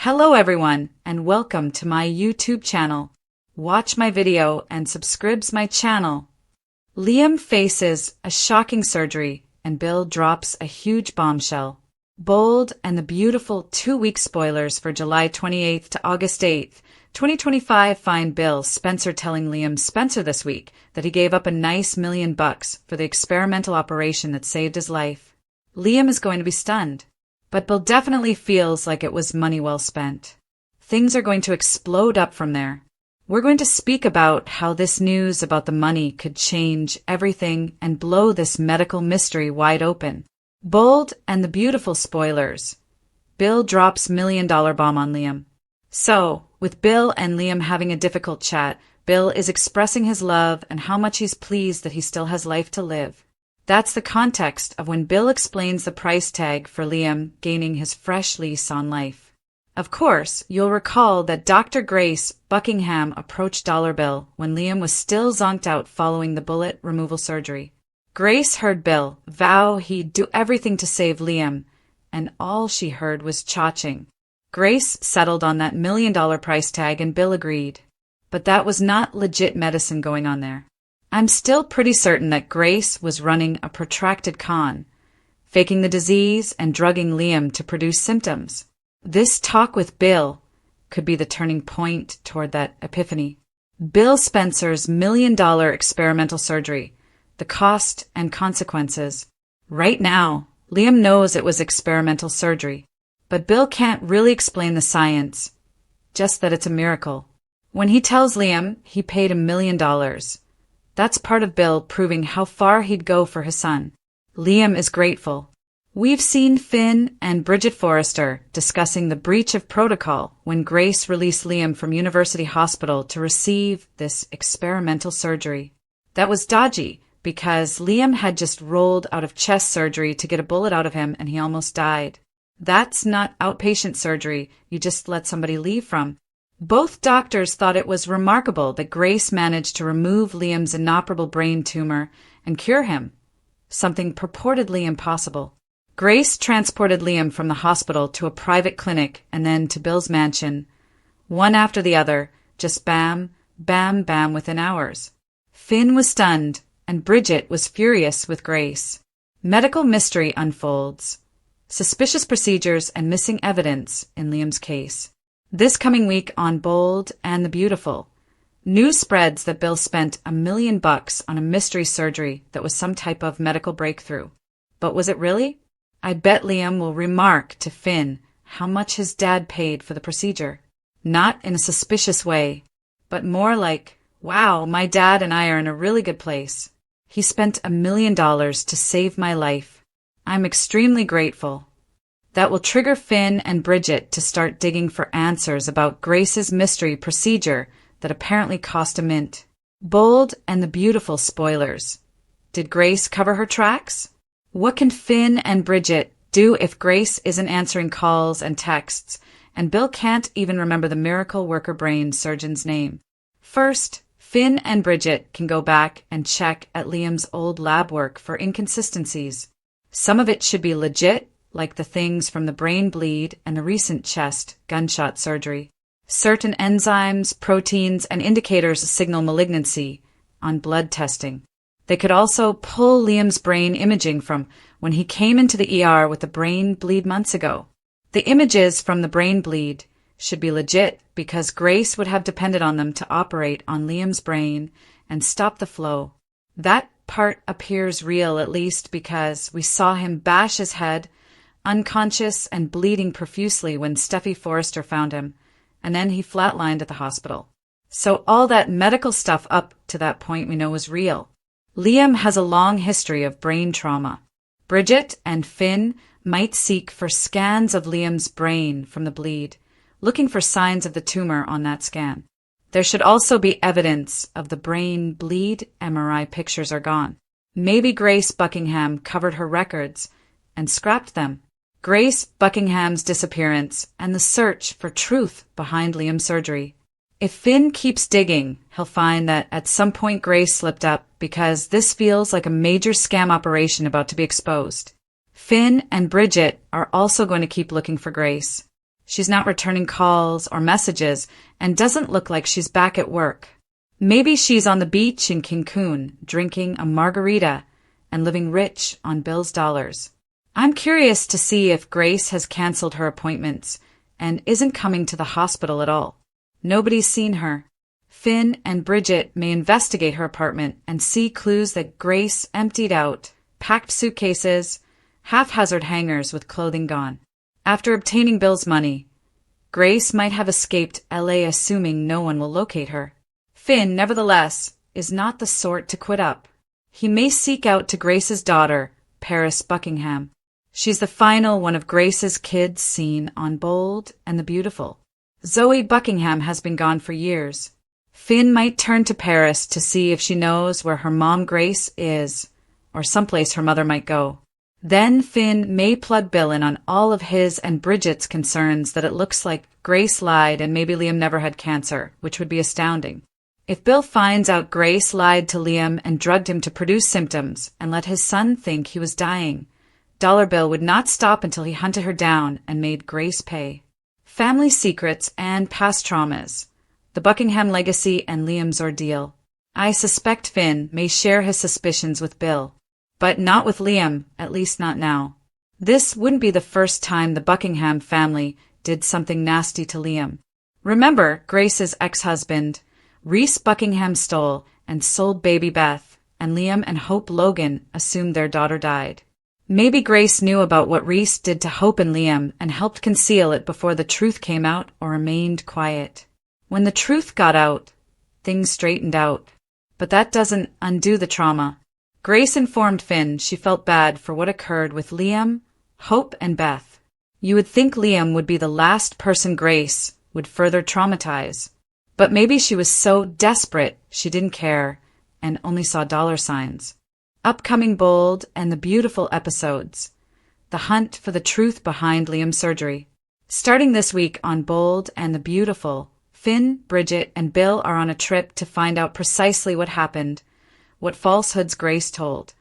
Hello everyone, and welcome to my YouTube channel. Watch my video and subscribe my channel. Liam faces a shocking surgery and Bill drops a huge bombshell. Bold and the beautiful 2-week spoilers for July 28th to August 8th, 2025 find Bill Spencer telling Liam Spencer this week that he gave up a nice $1 million for the experimental operation that saved his life. Liam is going to be stunned. But Bill definitely feels like it was money well spent. Things are going to explode up from there. We're going to speak about how this news about the money could change everything and blow this medical mystery wide open. Bold and the beautiful spoilers. Bill drops $1 million bomb on Liam. So, with Bill and Liam having a difficult chat, Bill is expressing his love and how much he's pleased that he still has life to live. That's the context of when Bill explains the price tag for Liam gaining his fresh lease on life. Of course, you'll recall that Dr. Grace Buckingham approached Dollar Bill when Liam was still zonked out following the bullet removal surgery. Grace heard Bill vow he'd do everything to save Liam, and all she heard was chaching. Grace settled on that $1 million price tag and Bill agreed. But that was not legit medicine going on there. I'm still pretty certain that Grace was running a protracted con, faking the disease and drugging Liam to produce symptoms. This talk with Bill could be the turning point toward that epiphany. Bill Spencer's $1 million experimental surgery, the cost and consequences. Right now, Liam knows it was experimental surgery, but Bill can't really explain the science, just that it's a miracle. When he tells Liam he paid $1 million, that's part of Bill proving how far he'd go for his son. Liam is grateful. We've seen Finn and Bridget Forrester discussing the breach of protocol when Grace released Liam from University Hospital to receive this experimental surgery. That was dodgy because Liam had just rolled out of chest surgery to get a bullet out of him and he almost died. That's not outpatient surgery you just let somebody leave from. Both doctors thought it was remarkable that Grace managed to remove Liam's inoperable brain tumor and cure him, something purportedly impossible. Grace transported Liam from the hospital to a private clinic and then to Bill's mansion, one after the other, just bam, bam, bam within hours. Finn was stunned, and Bridget was furious with Grace. Medical mystery unfolds. Suspicious procedures and missing evidence in Liam's case. This coming week on Bold and the Beautiful, news spreads that Bill spent $1 million on a mystery surgery that was some type of medical breakthrough. But was it really? I bet Liam will remark to Finn how much his dad paid for the procedure. Not in a suspicious way, but more like, wow, my dad and I are in a really good place. He spent $1 million to save my life. I'm extremely grateful. That will trigger Finn and Bridget to start digging for answers about Grace's mystery procedure that apparently cost a mint. Bold and the beautiful spoilers. Did Grace cover her tracks? What can Finn and Bridget do if Grace isn't answering calls and texts, and Bill can't even remember the miracle worker brain surgeon's name? First, Finn and Bridget can go back and check at Liam's old lab work for inconsistencies. Some of it should be legit, like the things from the brain bleed and the recent chest gunshot surgery. Certain enzymes, proteins, and indicators signal malignancy on blood testing. They could also pull Liam's brain imaging from when he came into the ER with the brain bleed months ago. The images from the brain bleed should be legit because Grace would have depended on them to operate on Liam's brain and stop the flow. That part appears real, at least because we saw him bash his head, unconscious and bleeding profusely when Steffi Forrester found him, and then he flatlined at the hospital. So all that medical stuff up to that point we know was real. Liam has a long history of brain trauma. Bridget and Finn might seek for scans of Liam's brain from the bleed, looking for signs of the tumor on that scan. There should also be evidence of the brain bleed. MRI pictures are gone. Maybe Grace Buckingham covered her records and scrapped them. Grace Buckingham's disappearance and the search for truth behind Liam's surgery. If Finn keeps digging, he'll find that at some point Grace slipped up because this feels like a major scam operation about to be exposed. Finn and Bridget are also going to keep looking for Grace. She's not returning calls or messages and doesn't look like she's back at work. Maybe she's on the beach in Cancun, drinking a margarita and living rich on Bill's dollars. I'm curious to see if Grace has canceled her appointments and isn't coming to the hospital at all. Nobody's seen her. Finn and Bridget may investigate her apartment and see clues that Grace emptied out, packed suitcases, haphazard hangers with clothing gone. After obtaining Bill's money, Grace might have escaped LA assuming no one will locate her. Finn, nevertheless, is not the sort to quit up. He may seek out to Grace's daughter, Paris Buckingham. She's the final one of Grace's kids seen on Bold and the Beautiful. Zoe Buckingham has been gone for years. Finn might turn to Paris to see if she knows where her mom Grace is, or someplace her mother might go. Then Finn may plug Bill in on all of his and Bridget's concerns that it looks like Grace lied and maybe Liam never had cancer, which would be astounding. If Bill finds out Grace lied to Liam and drugged him to produce symptoms and let his son think he was dying, Dollar Bill would not stop until he hunted her down and made Grace pay. Family secrets and past traumas. The Buckingham legacy and Liam's ordeal. I suspect Finn may share his suspicions with Bill, but not with Liam, at least not now. This wouldn't be the first time the Buckingham family did something nasty to Liam. Remember, Grace's ex-husband, Reese Buckingham, stole and sold baby Beth, and Liam and Hope Logan assumed their daughter died. Maybe Grace knew about what Reese did to Hope and Liam and helped conceal it before the truth came out or remained quiet. When the truth got out, things straightened out. But that doesn't undo the trauma. Grace informed Finn she felt bad for what occurred with Liam, Hope, and Beth. You would think Liam would be the last person Grace would further traumatize. But maybe she was so desperate she didn't care and only saw dollar signs. Upcoming Bold and the Beautiful episodes. The hunt for the truth behind Liam's surgery. Starting this week on Bold and the Beautiful, Finn, Bridget, and Bill are on a trip to find out precisely what happened, what falsehoods Grace told,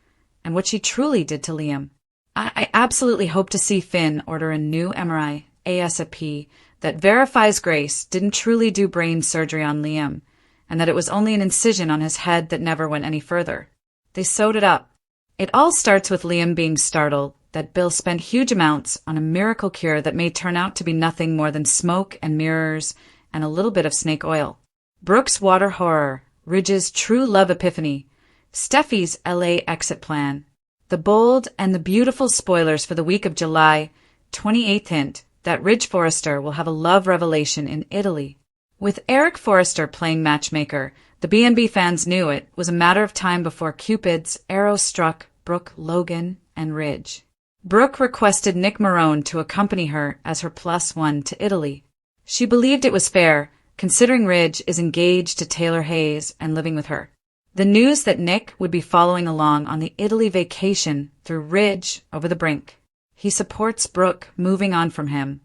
and what she truly did to Liam. I absolutely hope to see Finn order a new MRI ASAP that verifies Grace didn't truly do brain surgery on Liam, and that it was only an incision on his head that never went any further. They sewed it up. It all starts with Liam being startled that Bill spent huge amounts on a miracle cure that may turn out to be nothing more than smoke and mirrors and a little bit of snake oil. Brooke's water horror, Ridge's true love epiphany, Steffi's LA exit plan. The Bold and the Beautiful spoilers for the week of July 28th hint that Ridge Forrester will have a love revelation in Italy. With Eric Forrester playing matchmaker, the B&B fans knew it was a matter of time before Cupid's arrow struck Brooke, Logan, and Ridge. Brooke requested Nick Marone to accompany her as her +1 to Italy. She believed it was fair, considering Ridge is engaged to Taylor Hayes and living with her. The news that Nick would be following along on the Italy vacation threw Ridge over the brink. He supports Brooke moving on from him,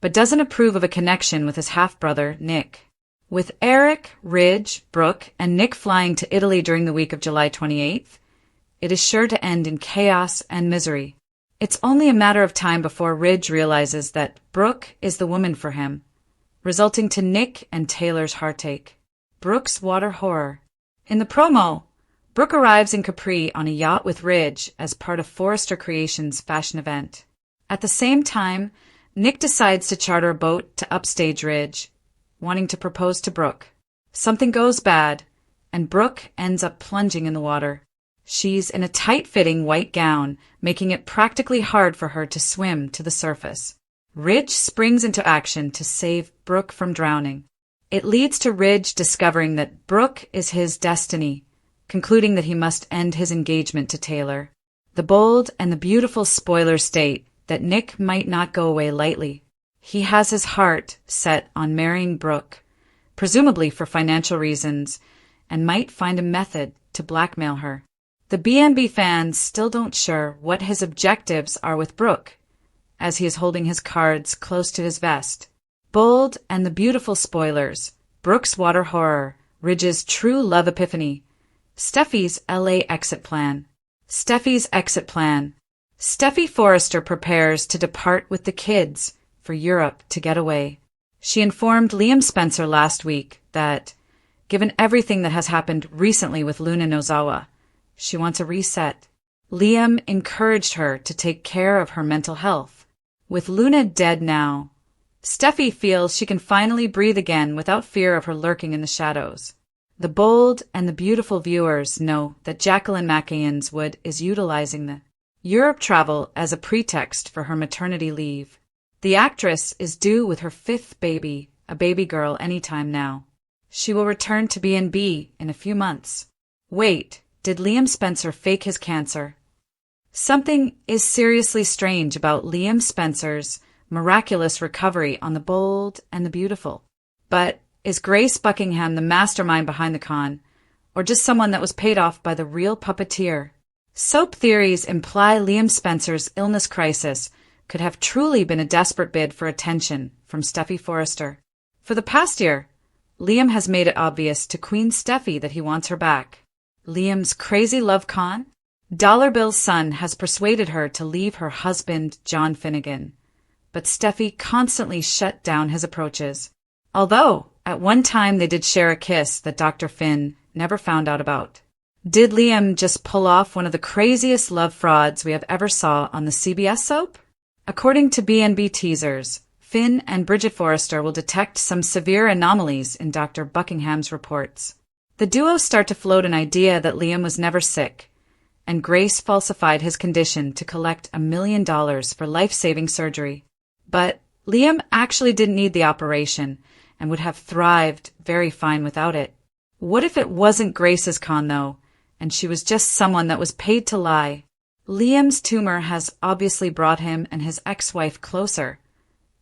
but doesn't approve of a connection with his half-brother, Nick. With Eric, Ridge, Brooke, and Nick flying to Italy during the week of July 28th, it is sure to end in chaos and misery. It's only a matter of time before Ridge realizes that Brooke is the woman for him, resulting to Nick and Taylor's heartache. Brooke's water horror. In the promo, Brooke arrives in Capri on a yacht with Ridge as part of Forrester Creations' fashion event. At the same time, Nick decides to charter a boat to upstage Ridge, wanting to propose to Brooke. Something goes bad, and Brooke ends up plunging in the water. She's in a tight-fitting white gown, making it practically hard for her to swim to the surface. Ridge springs into action to save Brooke from drowning. It leads to Ridge discovering that Brooke is his destiny, concluding that he must end his engagement to Taylor. The Bold and the Beautiful spoilers state that Nick might not go away lightly. He has his heart set on marrying Brooke, presumably for financial reasons, and might find a method to blackmail her. The B&B fans still don't sure what his objectives are with Brooke, as he is holding his cards close to his vest. Bold and the Beautiful spoilers, Brooke's water horror, Ridge's true love epiphany, Steffi's LA exit plan. Steffi's exit plan. Steffi Forrester prepares to depart with the kids, for Europe to get away. She informed Liam Spencer last week that, given everything that has happened recently with Luna Nozawa, she wants a reset. Liam encouraged her to take care of her mental health. With Luna dead now, Steffi feels she can finally breathe again without fear of her lurking in the shadows. The bold and the beautiful viewers know that Jacqueline MacIan's Wood is utilizing the Europe travel as a pretext for her maternity leave. The actress is due with her 5th baby, a baby girl, anytime now. She will return to B&B in a few months. Wait, did Liam Spencer fake his cancer? Something is seriously strange about Liam Spencer's miraculous recovery on The Bold and the Beautiful. But is Grace Buckingham the mastermind behind the con, or just someone that was paid off by the real puppeteer? Soap theories imply Liam Spencer's illness crisis could have truly been a desperate bid for attention from Steffi Forrester. For the past year, Liam has made it obvious to Queen Steffi that he wants her back. Liam's crazy love con? Dollar Bill's son has persuaded her to leave her husband, John Finnegan, but Steffi constantly shut down his approaches. Although, at one time they did share a kiss that Dr. Finn never found out about. Did Liam just pull off one of the craziest love frauds we have ever saw on the CBS soap? According to B&B teasers, Finn and Bridget Forrester will detect some severe anomalies in Dr. Buckingham's reports. The duo start to float an idea that Liam was never sick, and Grace falsified his condition to collect $1 million for life-saving surgery. But Liam actually didn't need the operation and would have thrived very fine without it. What if it wasn't Grace's con, though, and she was just someone that was paid to lie? Liam's tumor has obviously brought him and his ex-wife closer.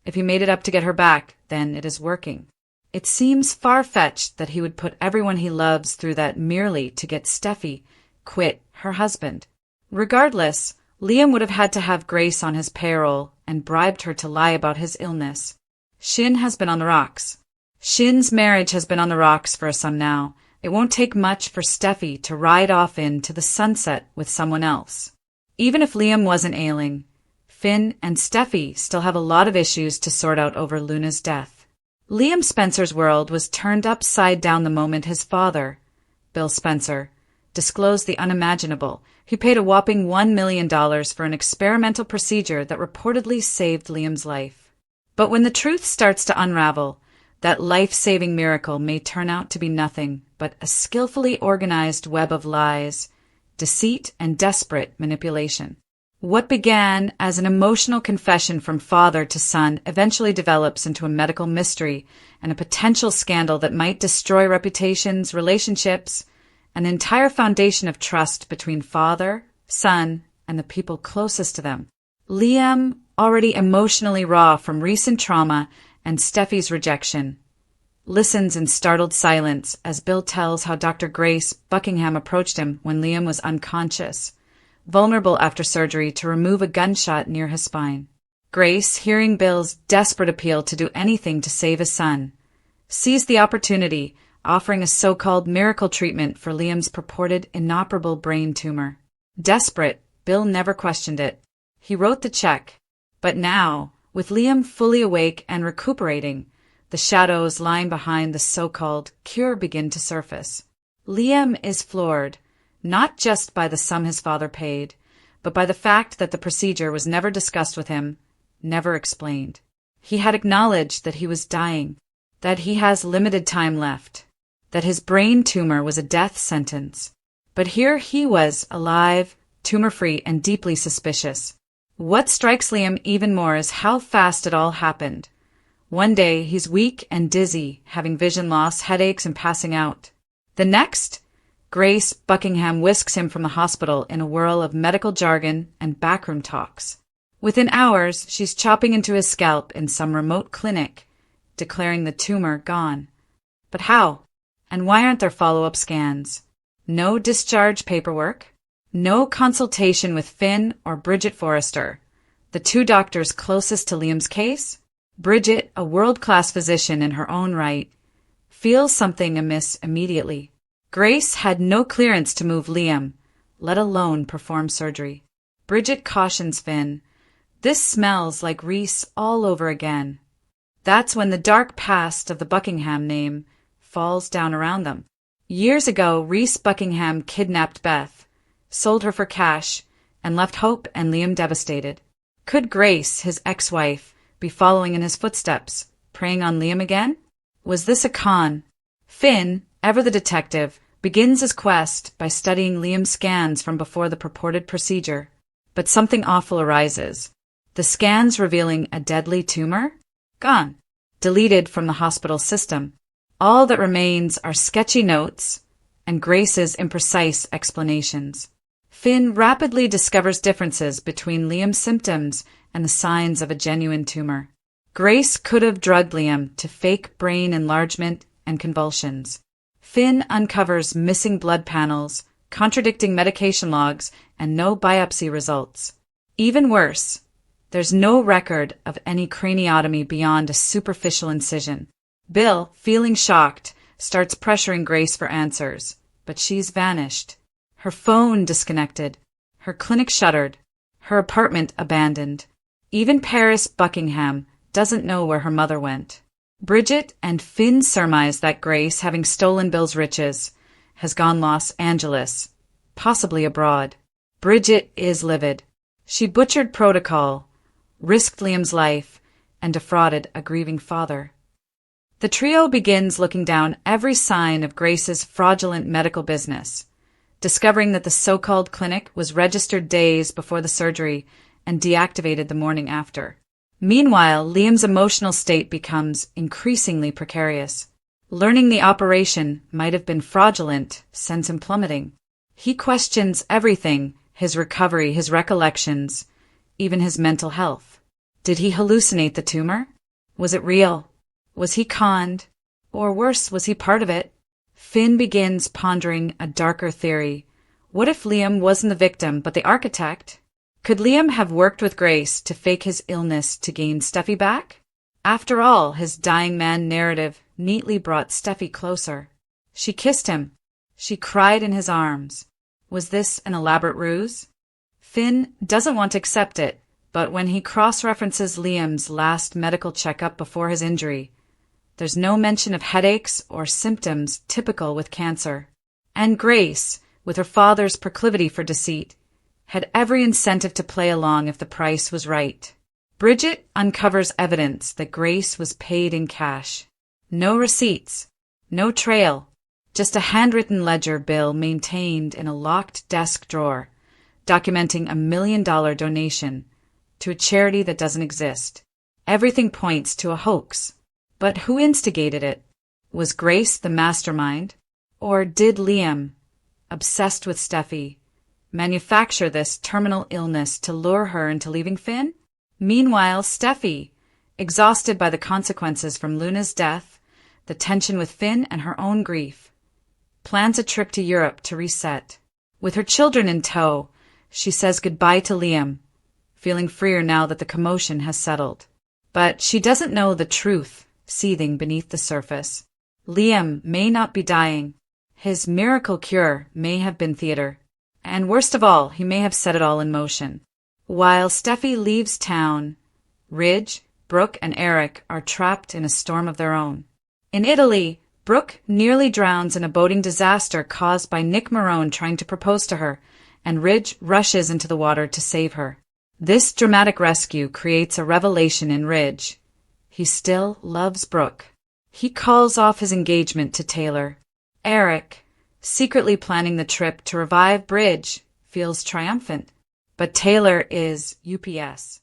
If he made it up to get her back, then it is working. It seems far-fetched that he would put everyone he loves through that merely to get Steffi quit her husband. Regardless, Liam would have had to have Grace on his payroll and bribed her to lie about his illness. Shin has been on the rocks. Shin's marriage has been on the rocks for some now. It won't take much for Steffi to ride off into the sunset with someone else. Even if Liam wasn't ailing, Finn and Steffi still have a lot of issues to sort out over Luna's death. Liam Spencer's world was turned upside down the moment his father, Bill Spencer, disclosed the unimaginable. He paid a whopping $1 million for an experimental procedure that reportedly saved Liam's life. But when the truth starts to unravel, that life-saving miracle may turn out to be nothing but a skillfully organized web of lies, deceit, and desperate manipulation. What began as an emotional confession from father to son eventually develops into a medical mystery and a potential scandal that might destroy reputations, relationships, an entire foundation of trust between father, son, and the people closest to them. Liam, already emotionally raw from recent trauma and Steffi's rejection, listens in startled silence as Bill tells how Dr. Grace Buckingham approached him when Liam was unconscious, vulnerable after surgery to remove a gunshot near his spine. Grace, hearing Bill's desperate appeal to do anything to save his son, seized the opportunity, offering a so-called miracle treatment for Liam's purported inoperable brain tumor. Desperate, Bill never questioned it. He wrote the check. But now, with Liam fully awake and recuperating, the shadows lying behind the so-called cure begin to surface. Liam is floored, not just by the sum his father paid, but by the fact that the procedure was never discussed with him, never explained. He had acknowledged that he was dying, that he has limited time left, that his brain tumor was a death sentence. But here he was, alive, tumor-free, and deeply suspicious. What strikes Liam even more is how fast it all happened. One day, he's weak and dizzy, having vision loss, headaches, and passing out. The next, Grace Buckingham whisks him from the hospital in a whirl of medical jargon and backroom talks. Within hours, she's chopping into his scalp in some remote clinic, declaring the tumor gone. But how? And why aren't there follow-up scans? No discharge paperwork? No consultation with Finn or Bridget Forrester, the two doctors closest to Liam's case? Bridget, a world-class physician in her own right, feels something amiss immediately. Grace had no clearance to move Liam, let alone perform surgery. Bridget cautions Finn, This smells like Reese all over again. That's when the dark past of the Buckingham name falls down around them. Years ago, Reese Buckingham kidnapped Beth, sold her for cash, and left Hope and Liam devastated. Could Grace, his ex-wife, be following in his footsteps, preying on Liam again? Was this a con? Finn, ever the detective, begins his quest by studying Liam's scans from before the purported procedure. But something awful arises. The scans revealing a deadly tumor? Gone. Deleted from the hospital system. All that remains are sketchy notes and Grace's imprecise explanations. Finn rapidly discovers differences between Liam's symptoms and the signs of a genuine tumor. Grace could have drugged Liam to fake brain enlargement and convulsions. Finn uncovers missing blood panels, contradicting medication logs, and no biopsy results. Even worse, there's no record of any craniotomy beyond a superficial incision. Bill, feeling shocked, starts pressuring Grace for answers, but she's vanished. Her phone disconnected, her clinic shuttered, her apartment abandoned. Even Paris Buckingham doesn't know where her mother went. Bridget and Finn surmise that Grace, having stolen Bill's riches, has gone Los Angeles, possibly abroad. Bridget is livid. She butchered protocol, risked Liam's life, and defrauded a grieving father. The trio begins looking down every sign of Grace's fraudulent medical business, discovering that the so-called clinic was registered days before the surgery and deactivated the morning after. Meanwhile, Liam's emotional state becomes increasingly precarious. Learning the operation might have been fraudulent sends him plummeting. He questions everything, his recovery, his recollections, even his mental health. Did he hallucinate the tumor? Was it real? Was he conned? Or worse, was he part of it? Finn begins pondering a darker theory. What if Liam wasn't the victim, but the architect? Could Liam have worked with Grace to fake his illness to gain Steffi back? After all, his dying man narrative neatly brought Steffi closer. She kissed him. She cried in his arms. Was this an elaborate ruse? Finn doesn't want to accept it, but when he cross-references Liam's last medical checkup before his injury, there's no mention of headaches or symptoms typical with cancer. And Grace, with her father's proclivity for deceit, had every incentive to play along if the price was right. Bridget uncovers evidence that Grace was paid in cash. No receipts, no trail, just a handwritten ledger bill maintained in a locked desk drawer, documenting $1 million donation to a charity that doesn't exist. Everything points to a hoax. But who instigated it? Was Grace the mastermind? Or did Liam, obsessed with Steffi, manufacture this terminal illness to lure her into leaving Finn? Meanwhile, Steffi, exhausted by the consequences from Luna's death, the tension with Finn and her own grief, plans a trip to Europe to reset. With her children in tow, she says goodbye to Liam, feeling freer now that the commotion has settled. But she doesn't know the truth seething beneath the surface. Liam may not be dying. His miracle cure may have been theater. And worst of all, he may have set it all in motion. While Steffi leaves town, Ridge, Brooke, and Eric are trapped in a storm of their own. In Italy, Brooke nearly drowns in a boating disaster caused by Nick Marone trying to propose to her, and Ridge rushes into the water to save her. This dramatic rescue creates a revelation in Ridge. He still loves Brooke. He calls off his engagement to Taylor. Eric, secretly planning the trip to revive Bridge, feels triumphant. But Taylor is UPS.